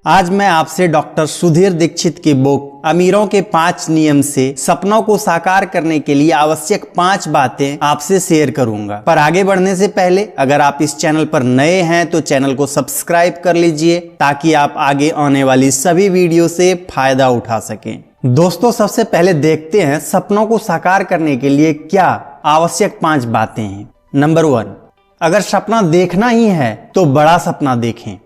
आज मैं आपसे डॉक्टर सुधीर दीक्षित की बुक अमीरों के 5 नियम से सपनों को साकार करने के लिए आवश्यक 5 बातें आपसे शेयर करूंगा। पर आगे बढ़ने से पहले अगर आप इस चैनल पर नए हैं तो चैनल को सब्सक्राइब कर लीजिए ताकि आप आगे आने वाली सभी वीडियो से फायदा उठा सकें। दोस्तों, सबसे पहले देखते हैं सपनों को साकार करने के लिए क्या आवश्यक 5 बातें हैं। नंबर 1, अगर सपना देखना ही है तो बड़ा सपना देखें।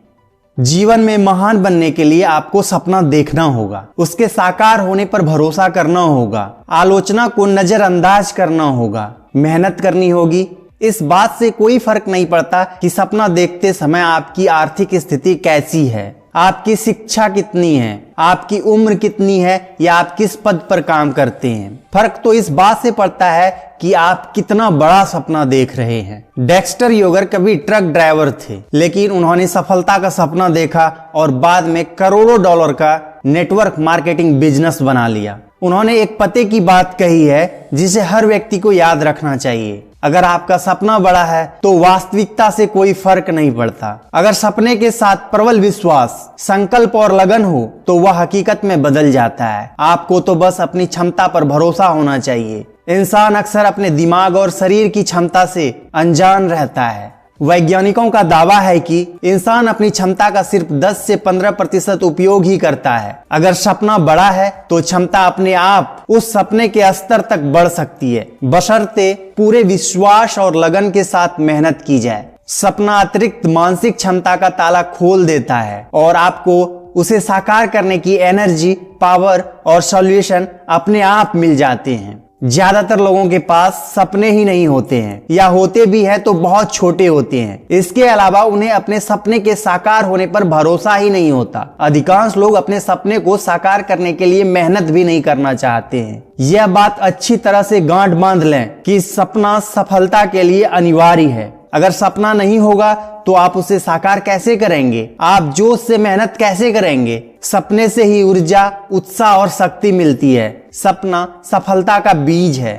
जीवन में महान बनने के लिए आपको सपना देखना होगा, उसके साकार होने पर भरोसा करना होगा, आलोचना को नजरअंदाज करना होगा, मेहनत करनी होगी। इस बात से कोई फर्क नहीं पड़ता कि सपना देखते समय आपकी आर्थिक स्थिति कैसी है, आपकी शिक्षा कितनी है, आपकी उम्र कितनी है या आप किस पद पर काम करते हैं। फर्क तो इस बात से पड़ता है कि आप कितना बड़ा सपना देख रहे हैं। डेक्स्टर योगर कभी ट्रक ड्राइवर थे, लेकिन उन्होंने सफलता का सपना देखा और बाद में करोड़ों डॉलर का नेटवर्क मार्केटिंग बिजनेस बना लिया। उन्होंने एक पते की बात कही है जिसे हर व्यक्ति को याद रखना चाहिए। अगर आपका सपना बड़ा है तो वास्तविकता से कोई फर्क नहीं पड़ता। अगर सपने के साथ प्रबल विश्वास, संकल्प और लगन हो तो वह हकीकत में बदल जाता है। आपको तो बस अपनी क्षमता पर भरोसा होना चाहिए। इंसान अक्सर अपने दिमाग और शरीर की क्षमता से अनजान रहता है। वैज्ञानिकों का दावा है कि इंसान अपनी क्षमता का सिर्फ 10 से 15% उपयोग ही करता है। अगर सपना बड़ा है तो क्षमता अपने आप उस सपने के स्तर तक बढ़ सकती है, बशर्ते पूरे विश्वास और लगन के साथ मेहनत की जाए। सपना अतिरिक्त मानसिक क्षमता का ताला खोल देता है और आपको उसे साकार करने की एनर्जी, पावर और सॉल्यूशन अपने आप मिल जाते हैं। ज्यादातर लोगों के पास सपने ही नहीं होते हैं, या होते भी हैं तो बहुत छोटे होते हैं। इसके अलावा उन्हें अपने सपने के साकार होने पर भरोसा ही नहीं होता। अधिकांश लोग अपने सपने को साकार करने के लिए मेहनत भी नहीं करना चाहते हैं। यह बात अच्छी तरह से गांठ बांध लें कि सपना सफलता के लिए अनिवार्य है। अगर सपना नहीं होगा तो आप उसे साकार कैसे करेंगे? आप जोश से मेहनत कैसे करेंगे? सपने से ही ऊर्जा, उत्साह और शक्ति मिलती है। सपना सफलता का बीज है।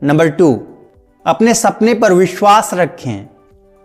नंबर 2, अपने सपने पर विश्वास रखें।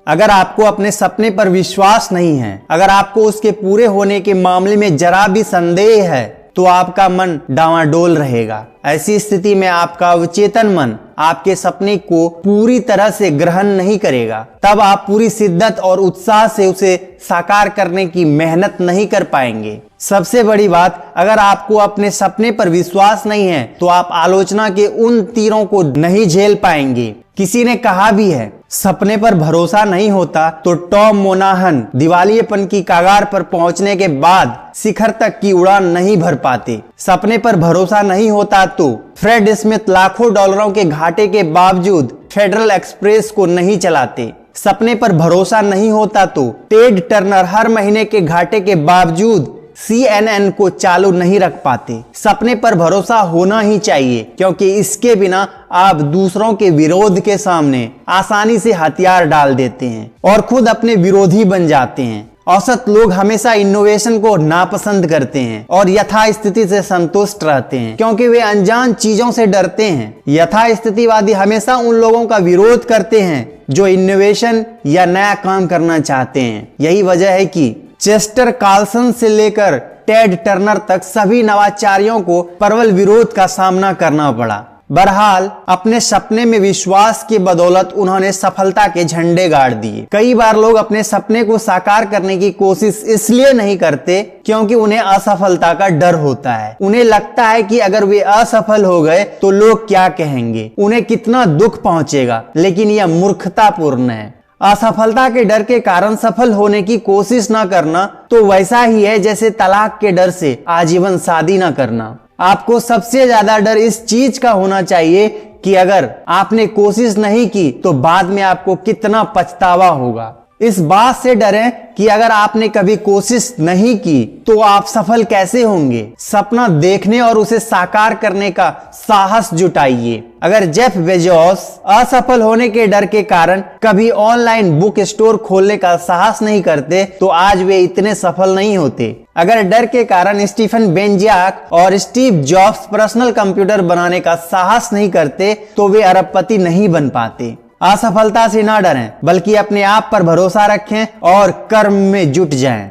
अगर आपको अपने सपने पर विश्वास नहीं है, अगर आपको उसके पूरे होने के मामले में जरा भी संदेह है तो आपका मन डावाडोल रहेगा। ऐसी स्थिति में आपका अवचेतन मन आपके सपने को पूरी तरह से ग्रहण नहीं करेगा। तब आप पूरी शिद्दत और उत्साह से उसे साकार करने की मेहनत नहीं कर पाएंगे। सबसे बड़ी बात, अगर आपको अपने सपने पर विश्वास नहीं है तो आप आलोचना के उन तीरों को नहीं झेल पाएंगे। किसी ने कहा भी है, सपने पर भरोसा नहीं होता तो टॉम मोनाहन दिवालियेपन की कगार पर पहुंचने के बाद शिखर तक की उड़ान नहीं भर पाते। सपने पर भरोसा नहीं होता तो फ्रेड स्मिथ लाखों डॉलरों के घाटे के बावजूद फेडरल एक्सप्रेस को नहीं चलाते। सपने पर भरोसा नहीं होता तो टेड टर्नर हर महीने के घाटे के बावजूद CNN को चालू नहीं रख पाते। सपने पर भरोसा होना ही चाहिए, क्योंकि इसके बिना आप दूसरों के विरोध के सामने आसानी से हथियार डाल देते हैं और खुद अपने विरोधी बन जाते हैं। औसत लोग हमेशा इनोवेशन को नापसंद करते हैं और यथास्थिति से संतुष्ट रहते हैं, क्योंकि वे अनजान चीजों से डरते हैं। यथास्थितिवादी हमेशा उन लोगों का विरोध करते हैं जो इनोवेशन या नया काम करना चाहते हैं। यही वजह है कि चेस्टर कार्लसन से लेकर टेड टर्नर तक सभी नवाचारियों को प्रबल विरोध का सामना करना पड़ा। बहरहाल, अपने सपने में विश्वास की बदौलत उन्होंने सफलता के झंडे गाड़ दिए। कई बार लोग अपने सपने को साकार करने की कोशिश इसलिए नहीं करते क्योंकि उन्हें असफलता का डर होता है। उन्हें लगता है कि अगर वे असफल हो गए तो लोग क्या कहेंगे, उन्हें कितना दुख पहुंचेगा। लेकिन यह मूर्खतापूर्ण है। असफलता के डर के कारण सफल होने की कोशिश न करना तो वैसा ही है जैसे तलाक के डर से आजीवन शादी न करना। आपको सबसे ज्यादा डर इस चीज का होना चाहिए कि अगर आपने कोशिश नहीं की तो बाद में आपको कितना पछतावा होगा। इस बात से डरें कि अगर आपने कभी कोशिश नहीं की तो आप सफल कैसे होंगे। सपना देखने और उसे साकार करने का साहस जुटाइए। अगर जेफ बेजोस असफल होने के डर के कारण कभी ऑनलाइन बुक स्टोर खोलने का साहस नहीं करते तो आज वे इतने सफल नहीं होते। अगर डर के कारण स्टीफन बेंजियाक और स्टीव जॉब्स पर्सनल कंप्यूटर बनाने का साहस नहीं करते तो वे अरबपति नहीं बन पाते। असफलता से ना डरें, बल्कि अपने आप पर भरोसा रखें और कर्म में जुट जाएं।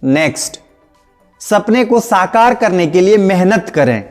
नेक्स्ट, सपने को साकार करने के लिए मेहनत करें।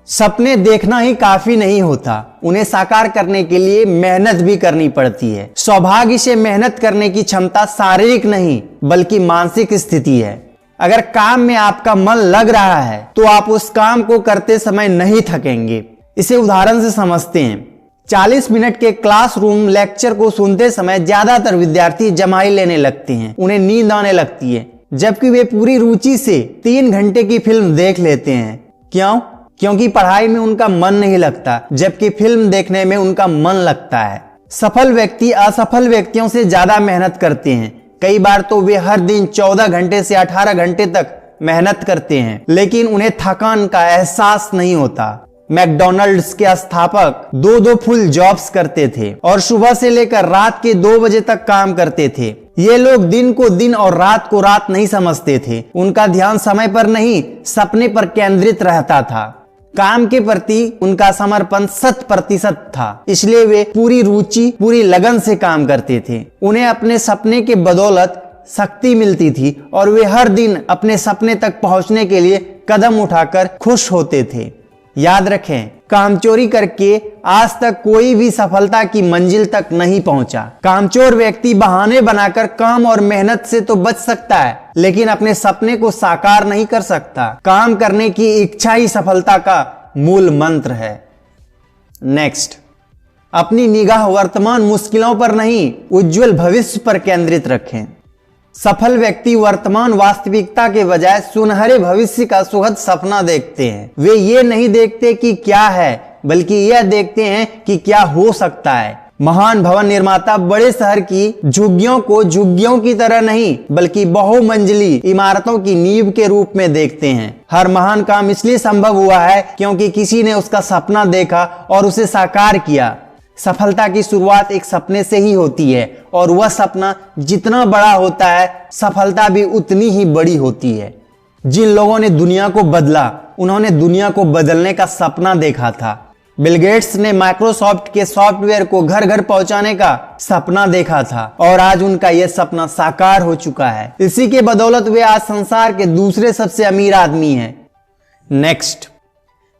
सपने देखना ही काफी नहीं होता, उन्हें साकार करने के लिए मेहनत भी करनी पड़ती है। सौभाग्य से मेहनत करने की क्षमता शारीरिक नहीं बल्कि मानसिक स्थिति है। अगर काम में आपका मन लग रहा है तो आप उस काम को करते समय नहीं थकेंगे। इसे उदाहरण से समझते हैं। 40 मिनट के क्लासरूम लेक्चर को सुनते समय ज्यादातर विद्यार्थी जमाई लेने लगते हैं, उन्हें नींद आने लगती है, जबकि वे पूरी रुचि से 3 घंटे की फिल्म देख लेते हैं। क्यों? क्योंकि पढ़ाई में उनका मन नहीं लगता, जबकि फिल्म देखने में उनका मन लगता है। सफल व्यक्ति असफल व्यक्तियों से ज्यादा मेहनत करते हैं। कई बार तो वे हर दिन 14 घंटे से 18 घंटे तक मेहनत करते हैं, लेकिन उन्हें थकान का एहसास नहीं होता। मैकडॉनल्ड्स के स्थापक 2-2 फुल जॉब्स करते थे और सुबह से लेकर रात के 2 बजे तक काम करते थे। ये लोग दिन को दिन और रात को रात नहीं समझते थे। उनका ध्यान समय पर नहीं, सपने पर केंद्रित रहता था। काम के प्रति उनका समर्पण 100% था, इसलिए वे पूरी रुचि पूरी लगन से काम करते थे। उन्हें अपने सपने के बदौलत शक्ति मिलती थी और वे हर दिन अपने सपने तक पहुंचने के लिए कदम उठाकर खुश होते थे। याद रखें, कामचोरी करके आज तक कोई भी सफलता की मंजिल तक नहीं पहुंचा। कामचोर व्यक्ति बहाने बनाकर काम और मेहनत से तो बच सकता है, लेकिन अपने सपने को साकार नहीं कर सकता। काम करने की इच्छा ही सफलता का मूल मंत्र है। नेक्स्ट, अपनी निगाह वर्तमान मुश्किलों पर नहीं, उज्जवल भविष्य पर केंद्रित रखें। सफल व्यक्ति वर्तमान वास्तविकता के बजाय सुनहरे भविष्य का सुखद सपना देखते हैं। वे ये नहीं देखते कि क्या है, बल्कि यह देखते हैं कि क्या हो सकता है। महान भवन निर्माता बड़े शहर की झुग्गियों को झुग्गियों की तरह नहीं, बल्कि बहुमंजिली इमारतों की नींव के रूप में देखते हैं। हर महान काम इसलिए संभव हुआ है क्योंकि किसी ने उसका सपना देखा और उसे साकार किया। सफलता की शुरुआत एक सपने से ही होती है और वह सपना जितना बड़ा होता है, सफलता भी उतनी ही बड़ी होती है। जिन लोगों ने दुनिया को बदला, उन्होंने दुनिया को बदलने का सपना देखा था। बिल गेट्स ने माइक्रोसॉफ्ट के सॉफ्टवेयर को घर घर पहुंचाने का सपना देखा था और आज उनका यह सपना साकार हो चुका है। इसी के बदौलत वे आज संसार के दूसरे सबसे अमीर आदमी हैं। नेक्स्ट,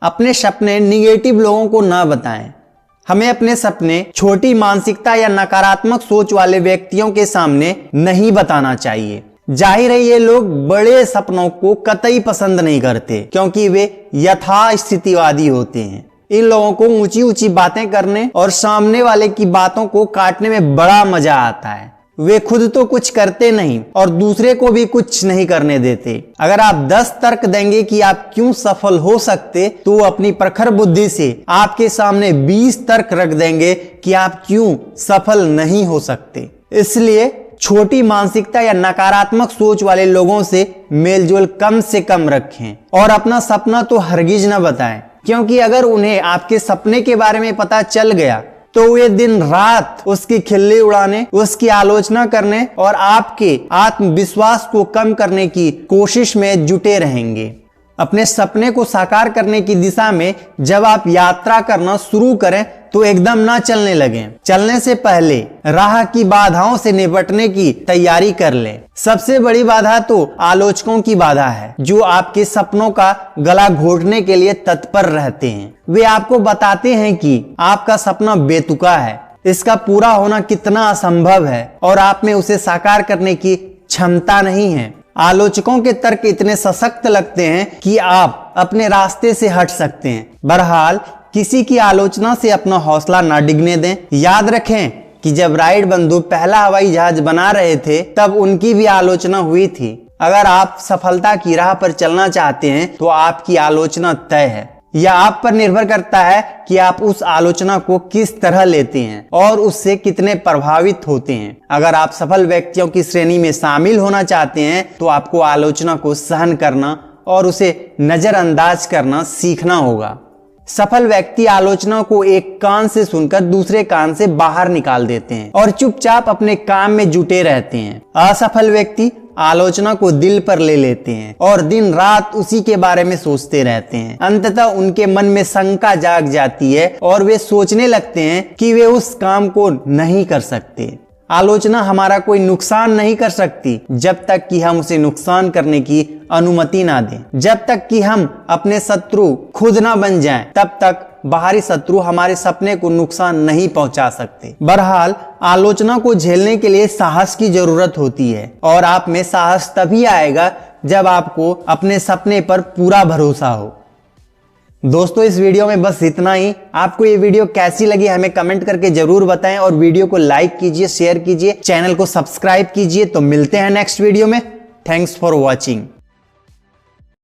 अपने सपने निगेटिव लोगों को ना बताएं। हमें अपने सपने छोटी मानसिकता या नकारात्मक सोच वाले व्यक्तियों के सामने नहीं बताना चाहिए। जाहिर है ये लोग बड़े सपनों को कतई पसंद नहीं करते क्योंकि वे यथास्थितिवादी होते हैं। इन लोगों को ऊंची ऊंची बातें करने और सामने वाले की बातों को काटने में बड़ा मजा आता है। वे खुद तो कुछ करते नहीं और दूसरे को भी कुछ नहीं करने देते। अगर आप 10 तर्क देंगे कि आप क्यों सफल हो सकते, तो वो अपनी प्रखर बुद्धि से आपके सामने 20 तर्क रख देंगे कि आप क्यों सफल नहीं हो सकते। इसलिए छोटी मानसिकता या नकारात्मक सोच वाले लोगों से मेलजोल कम से कम रखें और अपना सपना तो हरगिज न बताएं, क्योंकि अगर उन्हें आपके सपने के बारे में पता चल गया तो वे दिन रात उसकी खिल्ली उड़ाने, उसकी आलोचना करने और आपके आत्मविश्वास को कम करने की कोशिश में जुटे रहेंगे। अपने सपने को साकार करने की दिशा में जब आप यात्रा करना शुरू करें तो एकदम ना चलने लगें। चलने से पहले राह की बाधाओं से निपटने की तैयारी कर लें। सबसे बड़ी बाधा तो आलोचकों की बाधा है, जो आपके सपनों का गला घोटने के लिए तत्पर रहते हैं। वे आपको बताते हैं कि आपका सपना बेतुका है, इसका पूरा होना कितना असंभव है और आप में उसे साकार करने की क्षमता नहीं है। आलोचकों के तर्क इतने सशक्त लगते हैं कि आप अपने रास्ते से हट सकते हैं। बहरहाल किसी की आलोचना से अपना हौसला ना डिगने दें। याद रखें कि जब राइट बंधु पहला हवाई जहाज बना रहे थे तब उनकी भी आलोचना हुई थी। अगर आप सफलता की राह पर चलना चाहते हैं तो आपकी आलोचना तय है। यह आप पर निर्भर करता है कि आप उस आलोचना को किस तरह लेते हैं और उससे कितने प्रभावित होते हैं। अगर आप सफल व्यक्तियों की श्रेणी में शामिल होना चाहते हैं तो आपको आलोचना को सहन करना और उसे नजरअंदाज करना सीखना होगा। सफल व्यक्ति आलोचना को एक कान से सुनकर दूसरे कान से बाहर निकाल देते हैं और चुपचाप अपने काम में जुटे रहते हैं। असफल व्यक्ति आलोचना को दिल पर ले लेते हैं और दिन रात उसी के बारे में सोचते रहते हैं। अंततः उनके मन में शंका जाग जाती है और वे सोचने लगते हैं कि वे उस काम को नहीं कर सकते। आलोचना हमारा कोई नुकसान नहीं कर सकती जब तक कि हम उसे नुकसान करने की अनुमति ना दें। जब तक कि हम अपने शत्रु खुद ना बन जाएं, तब तक बाहरी शत्रु हमारे सपने को नुकसान नहीं पहुंचा सकते। बहरहाल आलोचना को झेलने के लिए साहस की जरूरत होती है और आप में साहस तभी आएगा जब आपको अपने सपने पर पूरा भरोसा हो। दोस्तों, इस वीडियो में बस इतना ही। आपको ये वीडियो कैसी लगी हमें कमेंट करके जरूर बताएं और वीडियो को लाइक कीजिए, शेयर कीजिए, चैनल को सब्सक्राइब कीजिए। तो मिलते हैं नेक्स्ट वीडियो में। Thanks for watching.